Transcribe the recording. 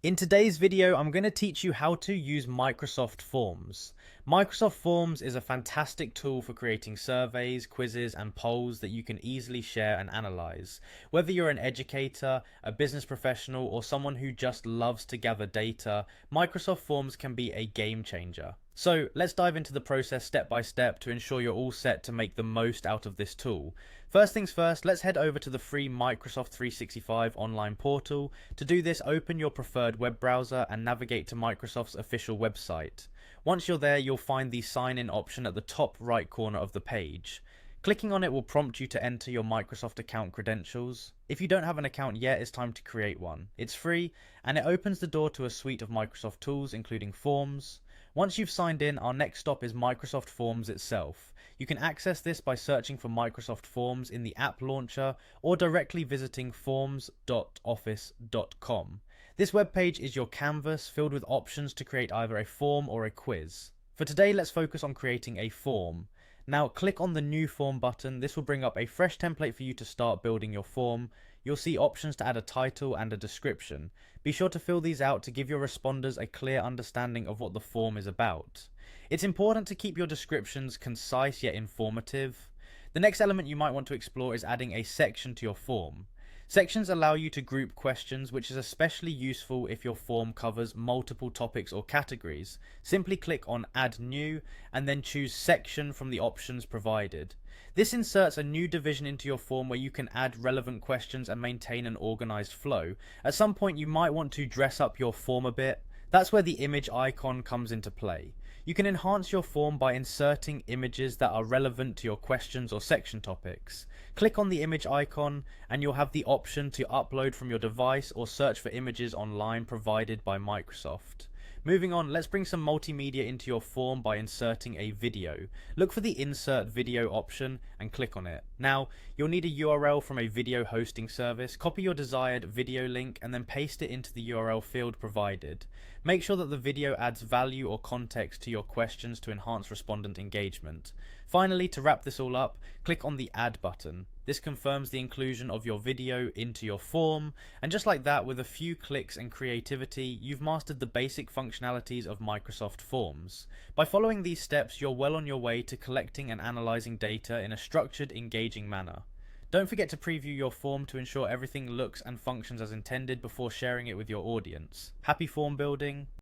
In today's video, I'm going to teach you how to use Microsoft Forms. Microsoft Forms is a fantastic tool for creating surveys, quizzes, and polls that you can easily share and analyze. Whether you're an educator, a business professional, or someone who just loves to gather data, Microsoft Forms can be a game changer. So let's dive into the process step by step to ensure you're all set to make the most out of this tool. First things first, let's head over to the free Microsoft 365 online portal. To do this, open your preferred web browser and navigate to Microsoft's official website. Once you're there, you'll find the sign in option at the top right corner of the page. Clicking on it will prompt you to enter your Microsoft account credentials. If you don't have an account yet, it's time to create one. It's free, and it opens the door to a suite of Microsoft tools, including Forms. Once you've signed in, our next stop is Microsoft Forms itself. You can access this by searching for Microsoft Forms in the app launcher or directly visiting forms.office.com. This webpage is your canvas filled with options to create either a form or a quiz. For today, let's focus on creating a form. Now click on the new form button. This will bring up a fresh template for you to start building your form. You'll see options to add a title and a description. Be sure to fill these out to give your responders a clear understanding of what the form is about. It's important to keep your descriptions concise yet informative. The next element you might want to explore is adding a section to your form. Sections allow you to group questions, which is especially useful if your form covers multiple topics or categories. Simply click on Add New and then choose Section from the options provided. This inserts a new division into your form where you can add relevant questions and maintain an organized flow. At some point, you might want to dress up your form a bit. That's where the image icon comes into play. You can enhance your form by inserting images that are relevant to your questions or section topics. Click on the image icon and you'll have the option to upload from your device or search for images online provided by Microsoft. Moving on, let's bring some multimedia into your form by inserting a video. Look for the Insert Video option and click on it. Now, you'll need a URL from a video hosting service. Copy your desired video link and then paste it into the URL field provided. Make sure that the video adds value or context to your questions to enhance respondent engagement. Finally, to wrap this all up, click on the Add button. This confirms the inclusion of your video into your form, and just like that, with a few clicks and creativity, you've mastered the basic functionalities of Microsoft Forms. By following these steps, you're well on your way to collecting and analyzing data in a structured, engaging manner. Don't forget to preview your form to ensure everything looks and functions as intended before sharing it with your audience. Happy form building!